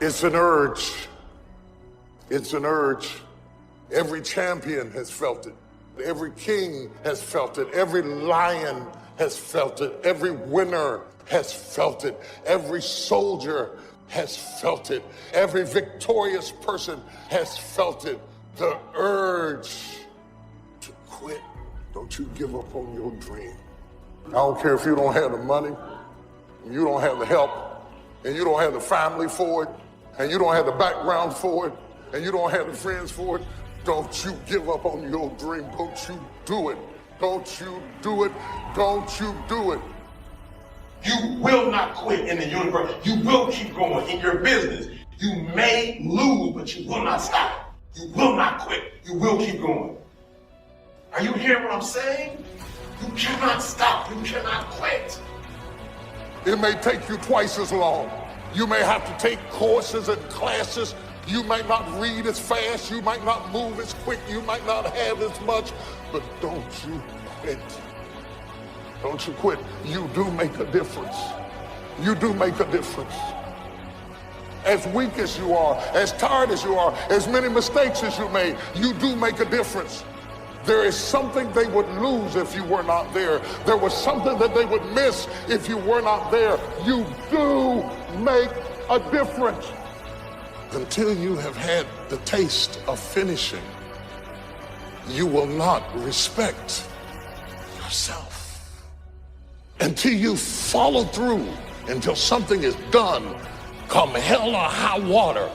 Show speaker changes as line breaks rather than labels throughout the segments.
It's an urge. It's an urge. Every champion has felt it. Every king has felt it. Every lion has felt it. Every winner has felt it. Every soldier has felt it. Every victorious person has felt it. The urge to quit. Don't you give up on your dream. I don't care if you don't have the money, you don't have the help, and you don't have the family for it, and you don't have the background for it, and you don't have the friends for it. Don't you give up on your dream. Don't you do it. Don't you do it. Don't you do it.
You will not quit in the universe. You will keep going in your business. You may lose, but you will not stop. You will not quit. You will keep going. Are you hearing what I'm saying? You cannot stop. You cannot quit.
It may take you twice as long. You may have to take courses and classes. You might not read as fast. You might not move as quick. You might not have as much. But don't you quit. Don't you quit. You do make a difference. You do make a difference. As weak as you are, as tired as you are, as many mistakes as you made, you do make a difference. There is something they would lose if you were not there. There was something that they would miss if you were not there. You do make a difference. Until you have had the taste of finishing, you will not respect yourself. Until you follow through, until something is done, come hell or high water,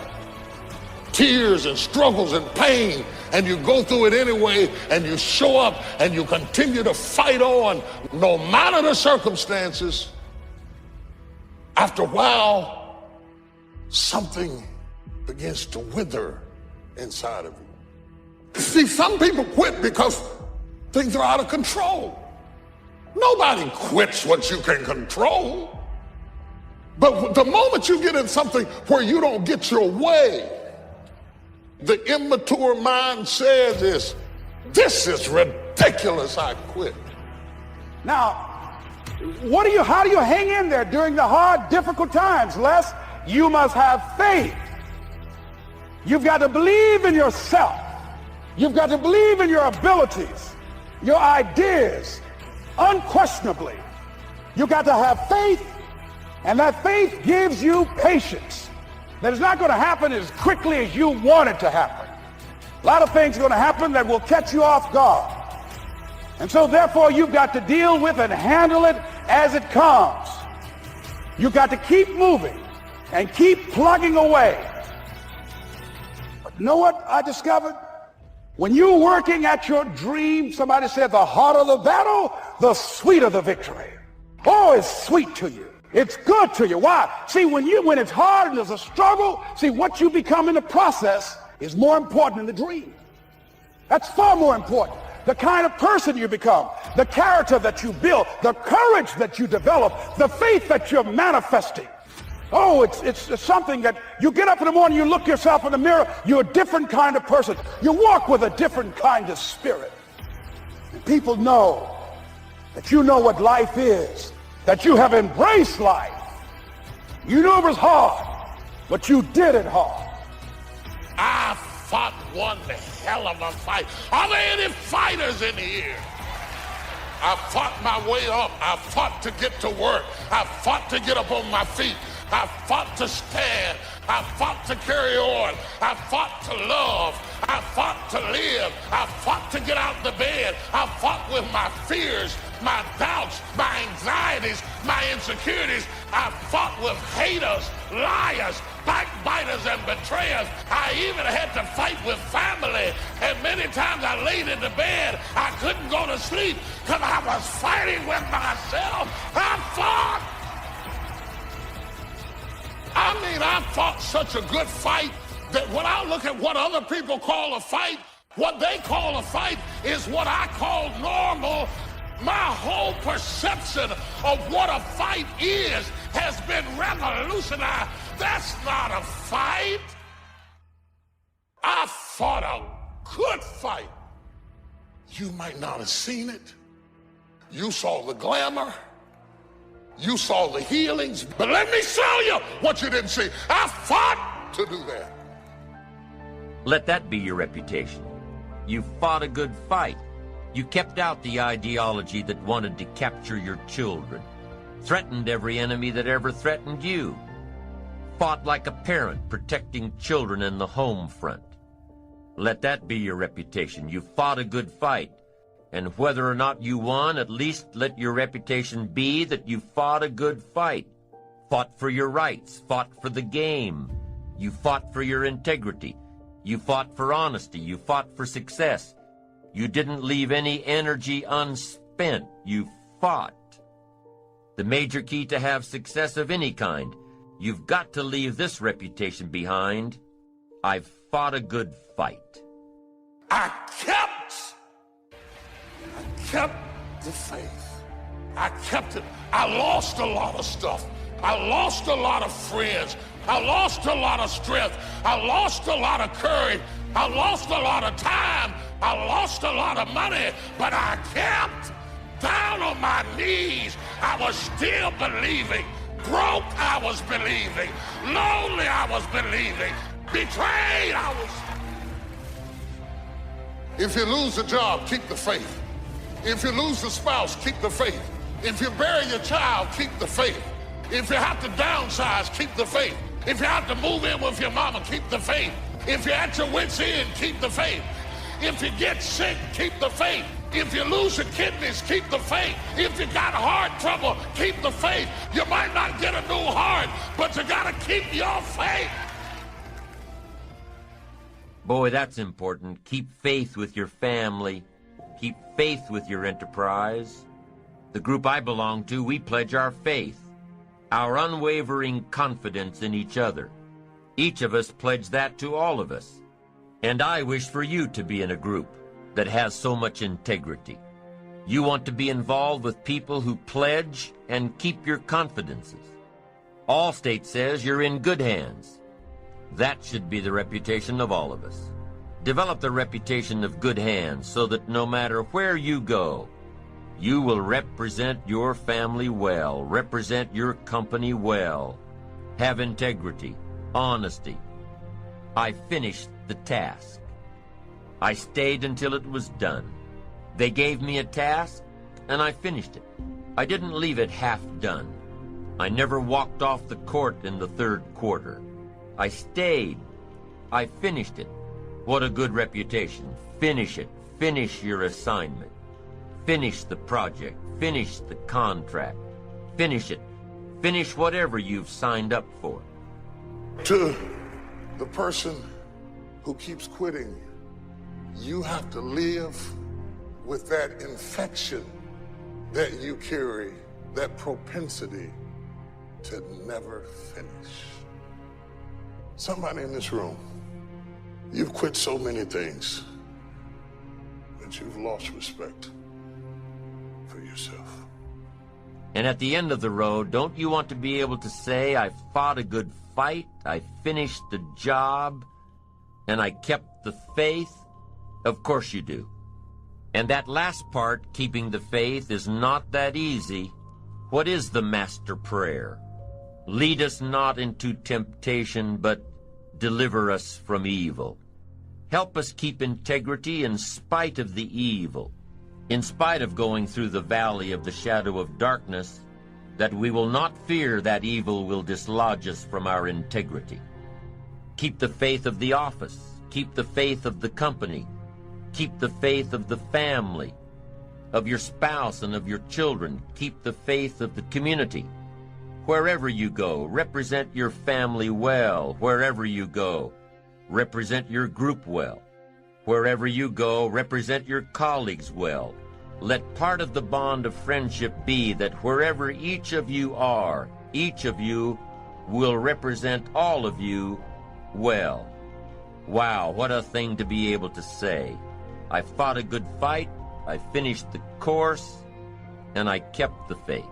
tears and struggles and pain, and you go through it anyway, and you show up and you continue to fight on no matter the circumstances. After a while, something begins to wither inside of you. See, some people quit because things are out of control. Nobody quits what you can control. But the moment you get in something where you don't get your way, the immature mind says this is ridiculous, I quit.
Now, how do you hang in there during the hard, difficult times, Les? You must have faith. You've got to believe in yourself. You've got to believe in your abilities, your ideas, unquestionably. You've got to have faith, and that faith gives you patience. That it's not going to happen as quickly as you want it to happen. A lot of things are going to happen that will catch you off guard. And so therefore you've got to deal with and handle it as it comes. You've got to keep moving and keep plugging away. But you know what I discovered? When you're working at your dream, somebody said the harder the battle, the sweeter the victory. Oh, it's sweet to you. It's good to you. Why? See, when it's hard and there's a struggle, see, what you become in the process is more important than the dream. That's far more important. The kind of person you become, the character that you build, the courage that you develop, the faith that you're manifesting. Oh, it's something that you get up in the morning, you look yourself in the mirror, you're a different kind of person. You walk with a different kind of spirit. And people know that you know what life is, that you have embraced life. You knew it was hard, but you did it hard.
I fought one hell of a fight. Are there any fighters in here? I fought my way up. I fought to get to work. I fought to get up on my feet. I fought to stand. I fought to carry on. I fought to love. I fought to live. I fought to get out of the bed. I fought with my fears, my doubts, my anxieties, my insecurities. I fought with haters, liars, backbiters, and betrayers. I even had to fight with family. And many times I laid in the bed, I couldn't go to sleep because I was fighting with myself. I fought. I fought such a good fight that when I look at what other people call a fight, what they call a fight is what I call normal. My whole perception of what a fight is has been revolutionized. That's not a fight. I fought a good fight. You might not have seen it. You saw the glamour. You saw the healings. But let me show you what you didn't see. I fought to do that.
Let that be your reputation. You fought a good fight. You kept out the ideology that wanted to capture your children, threatened every enemy that ever threatened you, fought like a parent protecting children in the home front. Let that be your reputation. You fought a good fight. And whether or not you won, at least let your reputation be that you fought a good fight. Fought for your rights, fought for the game. You fought for your integrity. You fought for honesty. You fought for success. You didn't leave any energy unspent. You fought. The major key to have success of any kind, you've got to leave this reputation behind. I've fought a good fight.
I kept the faith. I kept it. I lost a lot of stuff. I lost a lot of friends. I lost a lot of strength. I lost a lot of courage. I lost a lot of time. I lost a lot of money, but I kept down on my knees. I was still believing. Broke, I was believing. Lonely, I was believing. Betrayed, I was. If you lose a job, keep the faith. If you lose a spouse, keep the faith. If you bury your child, keep the faith. If you have to downsize, keep the faith. If you have to move in with your mama, keep the faith. If you're at your wit's end, keep the faith. If you get sick, keep the faith. If you lose your kidneys, keep the faith. If you got heart trouble, keep the faith. You might not get a new heart, but you got to keep your faith.
Boy, that's important. Keep faith with your family. Keep faith with your enterprise. The group I belong to, we pledge our faith, our unwavering confidence in each other. Each of us pledge that to all of us. And I wish for you to be in a group that has so much integrity. You want to be involved with people who pledge and keep your confidences. Allstate says you're in good hands. That should be the reputation of all of us. Develop the reputation of good hands so that no matter where you go, you will represent your family well, represent your company well, have integrity, honesty. I finished the task. I stayed until it was done. They gave me a task, and I finished it. I didn't leave it half done. I never walked off the court in the third quarter. I stayed. I finished it. What a good reputation. Finish it. Finish your assignment. Finish the project. Finish the contract. Finish it. Finish whatever you've signed up for.
To the person who keeps quitting, you have to live with that infection that you carry, that propensity to never finish. Somebody in this room, you've quit so many things that you've lost respect for yourself.
And at the end of the road, don't you want to be able to say, I fought a good fight, I finished the job, and I kept the faith? Of course you do. And that last part, keeping the faith, is not that easy. What is the master prayer? Lead us not into temptation, but deliver us from evil. Help us keep integrity in spite of the evil, in spite of going through the valley of the shadow of darkness, that we will not fear that evil will dislodge us from our integrity. Keep the faith of the office. Keep the faith of the company. Keep the faith of the family, of your spouse and of your children. Keep the faith of the community. Wherever you go, represent your family well. Wherever you go, represent your group well. Wherever you go, represent your colleagues well. Let part of the bond of friendship be that wherever each of you are, each of you will represent all of you well. Wow, what a thing to be able to say. I fought a good fight, I finished the course, and I kept the faith.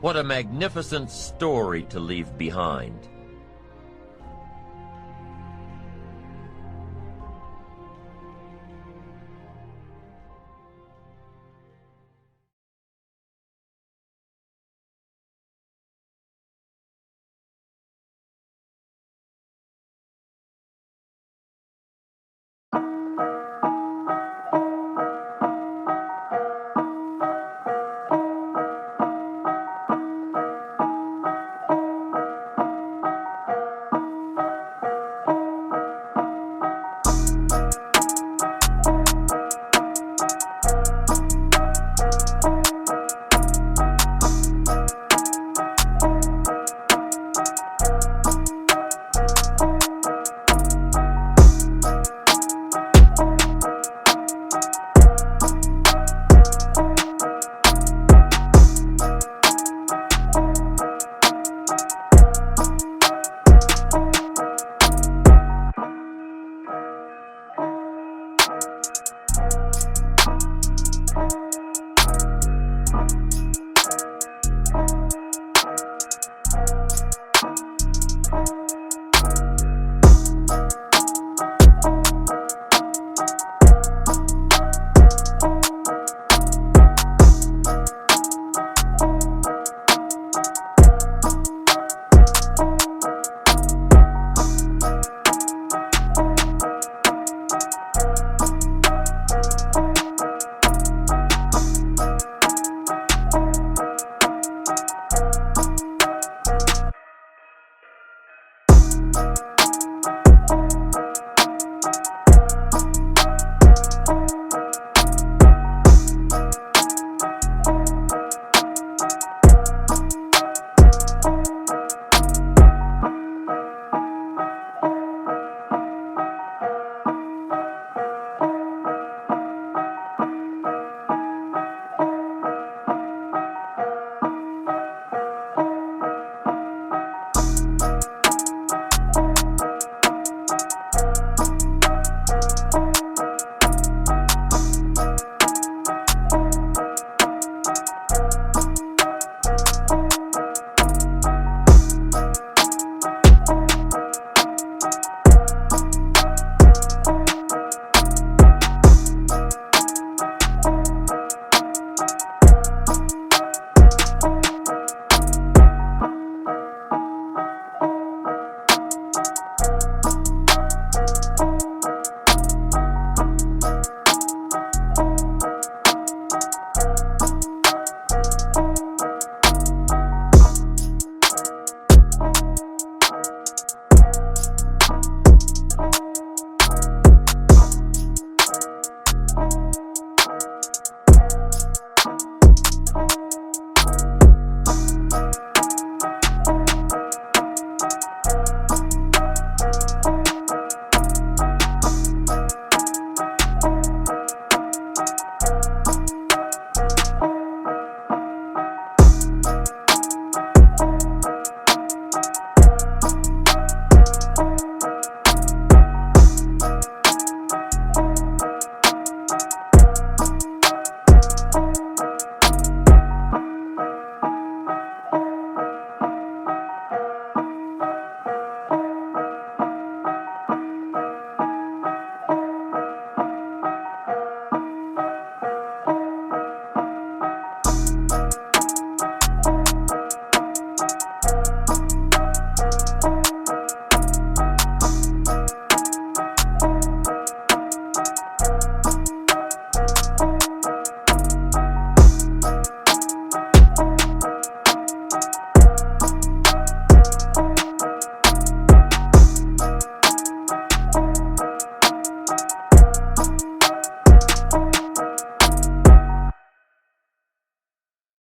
What a magnificent story to leave behind.